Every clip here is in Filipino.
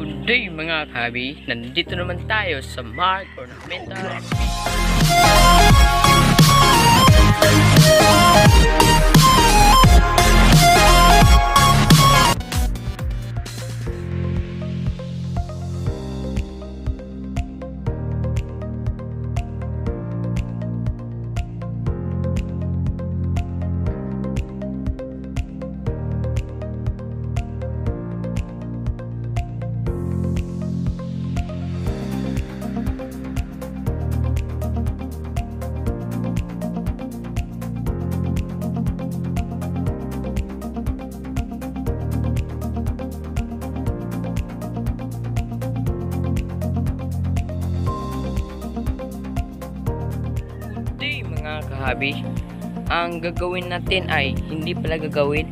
Good day mga kahabi, nandito naman tayo sa Mark Ornamental. Mga kahabi, ang gagawin natin ay hindi pala gagawin,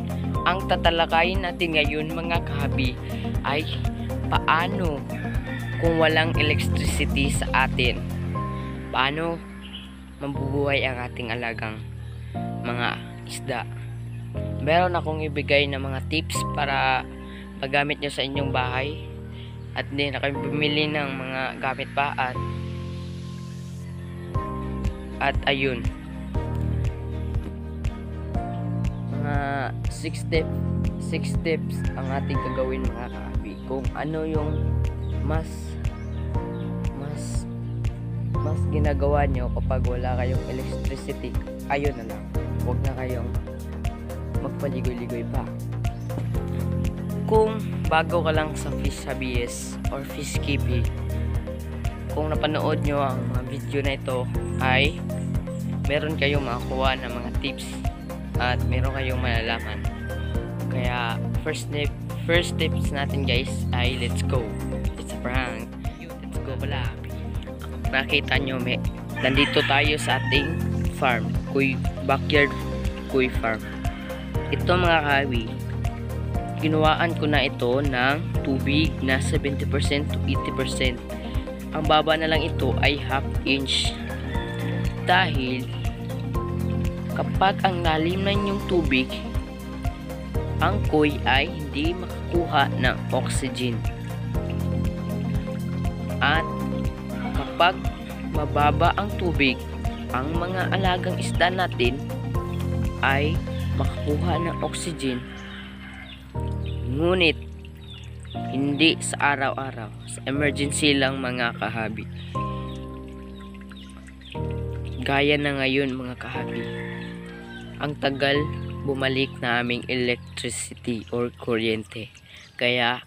ang tatalakayin natin ngayon mga kahabi ay paano kung walang electricity sa atin, paano mabubuhay ang ating alagang mga isda. Meron akong ibigay na mga tips para magamit nyo sa inyong bahay at hindi na kayo bumili ng mga gamit pa at ayun, mga 6 steps ang ating gagawin mga kahabi. Kung ano yung mas ginagawa nyo kapag wala kayong electricity, ayun na lang, huwag na kayong magpaligoy-ligoy pa. Kung bago ka lang sa Fish Hobbyist or Fish Keeping, kung napanood nyo ang video na ito ay meron kayong makuha ng mga tips at meron kayong malalaman. Kaya first tips natin guys ay let's go. It's a prank. Let's go pala. Nakita nyo, nandito tayo sa ating farm, backyard koi farm. Ito mga kahabi, ginawaan ko na ito ng tubig na 70% to 80%. Ang baba na lang ito ay 1/2 inch. Dahil kapag ang lalim na yung tubig, ang koi ay hindi makakuha ng oxygen. At kapag mababa ang tubig, ang mga alagang isda natin ay makakuha ng oxygen. Ngunit hindi sa araw-araw, sa emergency lang mga kahabi. Gaya na ngayon mga kahabi, ang tagal bumalik na aming electricity or kuryente. Kaya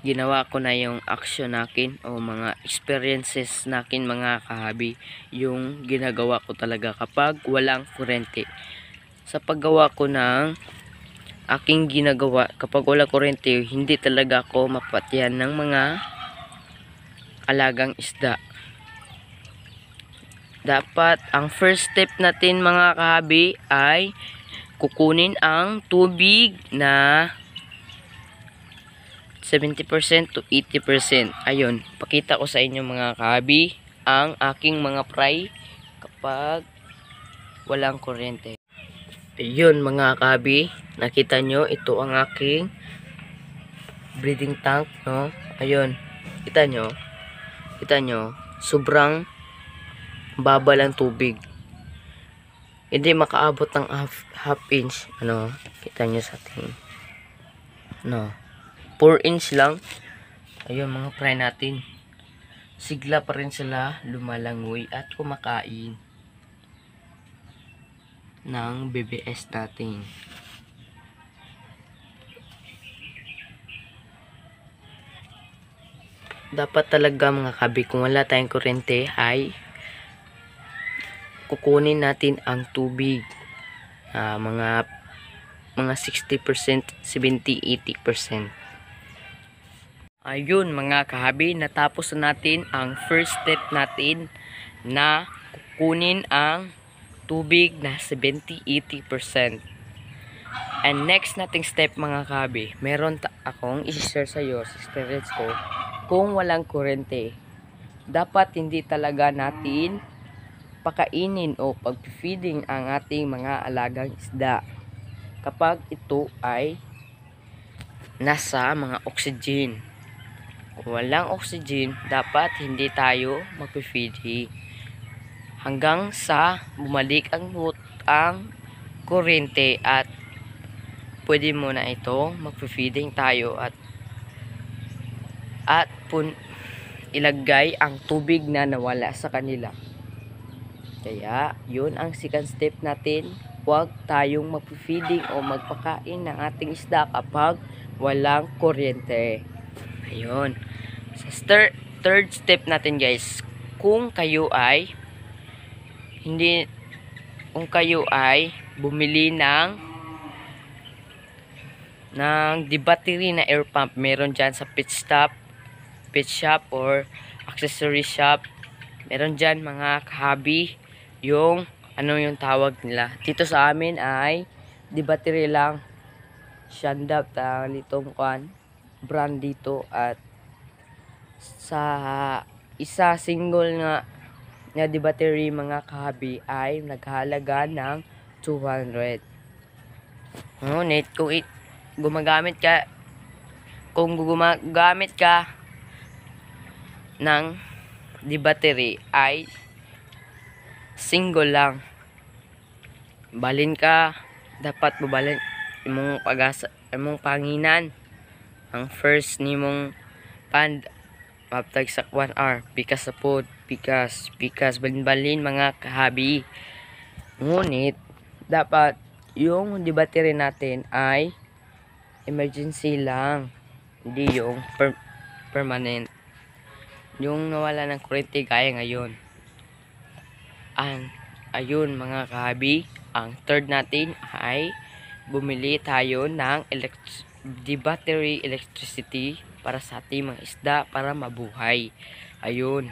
ginawa ko na yung action nakin o mga experiences nakin mga kahabi, yung ginagawa ko talaga kapag walang kuryente. Sa paggawa ko ng aking ginagawa kapag wala kuryente, hindi talaga ako mapatyan ng mga alagang isda. Dapat ang first step natin mga kahabi ay kukunin ang tubig na 70% to 80%. Ayun, pakita ko sa inyo mga kahabi ang aking mga fry kapag walang kuryente. Ayun mga kahabi, nakita nyo, ito ang aking breeding tank, no? Ayun, kita nyo, sobrang baba lang tubig. Hindi makaabot ng half inch, ano, kita nyo sa ating, no, 4 inch lang. Ayun mga fry natin, sigla pa rin sila lumalangoy at kumakain ng BBS natin. Dapat talaga mga kabi, kung wala tayong kuryente ay kukunin natin ang tubig, mga 60%, 70-80%. Ayun mga kahabi, natapos na natin ang first step natin na kukunin ang tubig na 70-80%. And next nating step mga kahabi, meron akong i-share sa iyo sa experience ko. Kung walang kuryente, dapat hindi talaga natin pakainin o pag-feeding ang ating mga alagang isda kapag ito ay nasa mga oxygen. Kung walang oxygen, dapat hindi tayo magpipidi hanggang sa bumalik ang kuryente at pwede mo na ito magpifeeding tayo at ilagay ang tubig na nawala sa kanila. Kaya yun ang second step natin, huwag tayong magpifeeding o magpakain ng ating isda kapag walang kuryente. Ayun. Sa third step natin guys, kung kayo ay bumili ng di-battery na air pump, meron dyan sa pet shop or accessory shop, meron dyan mga kahabi, yung tawag nila. Dito sa amin ay di-battery lang, Shandap nitong brand dito, at sa isa single na di-battery mga kahabi ay naghalaga ng 200. Ngunit kung gumagamit ka ng di-battery ay single lang. Dapat babalin imong panginan. Ang first nimong maptag sa 1 hour pikas sa pod, pikas balin mga kahabi. Ngunit dapat yung di-battery natin ay emergency lang, hindi yung permanent, yung nawala ng kuryente gaya ngayon. Ayun mga kahabi, ang third natin ay bumili tayo ng di-battery electricity para sa ating mga isda para mabuhay. Ayun.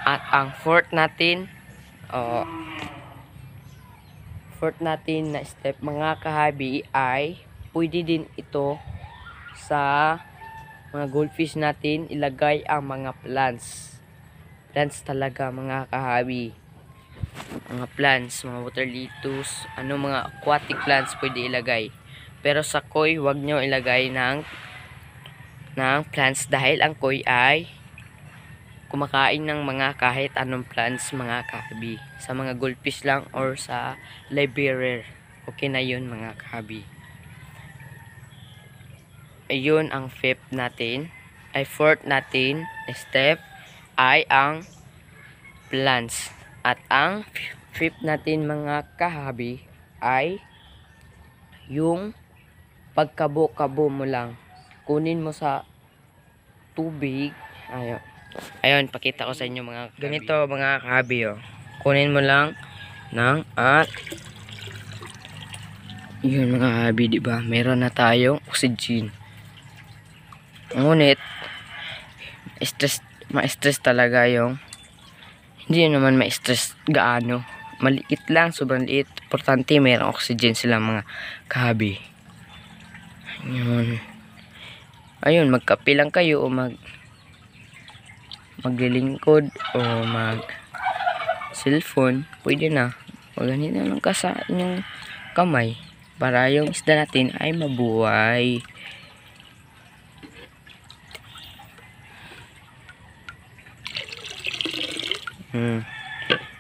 At ang fourth natin na step mga kahabi ay pwede din ito sa mga goldfish natin, ilagay ang mga plants talaga mga kahabi. Mga plants, mga water lettuce, mga aquatic plants pwede ilagay. Pero sa koi, wag nyo ilagay ng plants dahil ang koi ay kumakain ng mga kahit anong plants mga kahabi. Sa mga goldfish lang or sa live bearer, okay na yun mga kahabi. Ayun ang fourth natin step ay ang plants. At ang fifth natin mga kahabi ay yung pagkabo-kabo mo lang. Kunin mo sa tubig. Ayun, pakita ko sa inyo mga kahabi. Ganito mga kahabi, oh. Kunin mo lang at yun mga kahabi, diba? Meron na tayong oxygen. Ngunit ma-stress talaga yung hindi naman ma-stress gaano. Maliit lang, sobrang liit. Importante mayroong oxygen sila mga kahabi. Ayun, magkape lang kayo o maglilingkod o cellphone, pwede na. Ganito lang ka sa inyong kamay para yung isda natin ay mabuhay.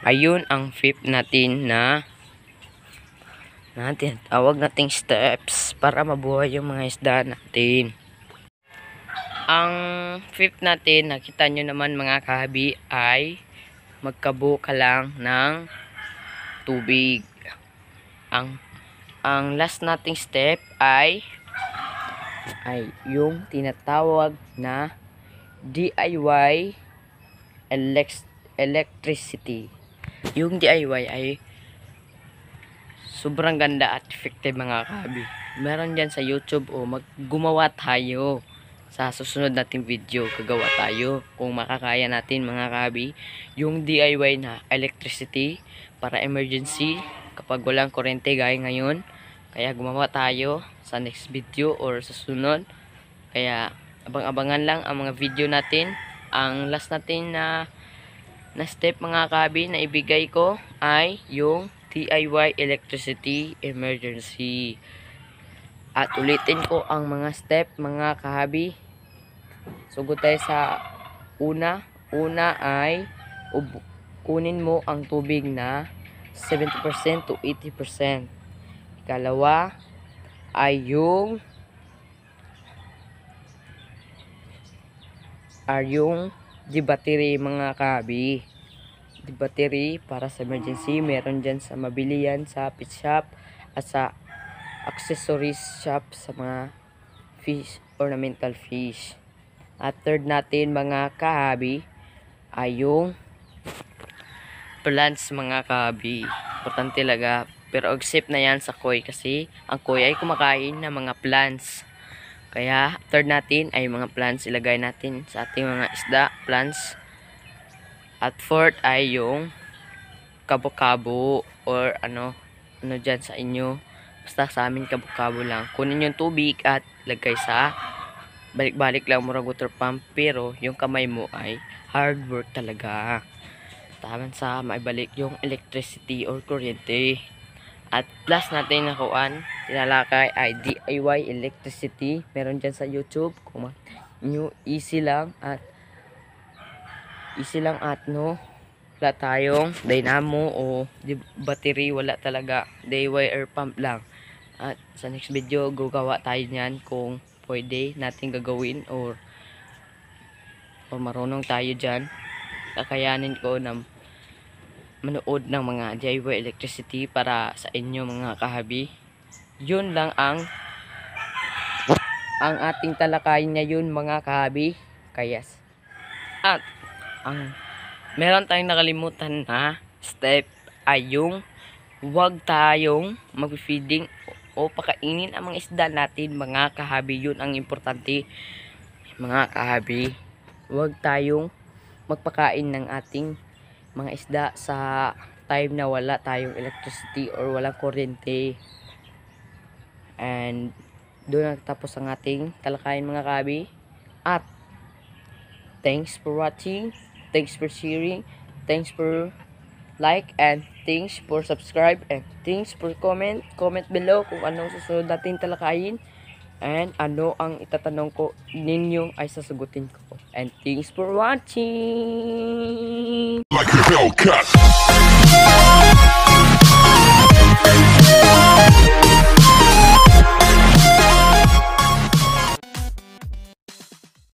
Ayun ang fifth natin na tawag nating steps para mabuhay yung mga isda natin. Ang fifth natin, nakita nyo naman mga kahabi, ay magkabo ka lang ng tubig. Ang last nating step ay yung tinatawag na DIY electricity. Yung DIY ay sobrang ganda at effective mga kahabi. Meron dyan sa YouTube o gumawa tayo sa susunod nating video. Gagawa tayo kung makakaya natin mga kahabi yung DIY na electricity para emergency kapag walang kuryente gaya ngayon. Kaya gumawa tayo sa next video or sa sunod. Kaya abang-abangan lang ang mga video natin. Ang last natin na step mga kahabi na ibigay ko ay yung DIY electricity emergency. At ulitin ko ang mga step mga kahabi. Sugod tayo sa una. Una ay kunin mo ang tubig na 70% to 80%. Ikalawa ay yung di battery mga kahabi. Di battery para sa emergency. Meron dyan sa mabili yan sa pet shop at sa accessories shop sa mga fish, ornamental fish. At third natin mga kahabi ay yung plants mga kahabi. Importante talaga. Pero accept na yan sa koi kasi ang koi ay kumakain ng mga plants. Kaya third natin ay mga plants. Ilagay natin sa ating mga isda, plants. At fourth ay yung kabo-kabo or ano dyan sa inyo. Basta sa amin kabo-kabo lang. Kunin yung tubig at lagay sa balik-balik lang murag water pump. Pero yung kamay mo ay hard work talaga. Taman sa maibalik yung electricity or kuryente. At plus natin nakuan, tinalakay ay DIY electricity. Meron dyan sa YouTube. Kung nyo, easy lang at no. Wala tayong dynamo o battery. Wala talaga. DIY air pump lang. At sa next video, gagawa tayo niyan kung pwede natin gagawin or marunong tayo dyan. Kakayanin ko na manood ng mga DIY electricity para sa inyo mga kahabi. Yun lang ang ating talakayin ngayon mga kahabi. Kayas. At meron tayong nakalimutan na step ay yung huwag tayong mag-feeding o pakainin ang mga isda natin mga kahabi. Yun ang importante mga kahabi. Huwag tayong magpakain ng ating mga isda sa time na wala tayong electricity or walang kuryente. And doon nagtapos ang ating talakayin mga kahabi. At thanks for watching, thanks for sharing, thanks for like, and thanks for subscribe, and thanks for comment below kung anong susunod natin talakayin and ano ang itatanong ko ninyo ay sasagutin ko. And thanks for watching. Like a Hellcat.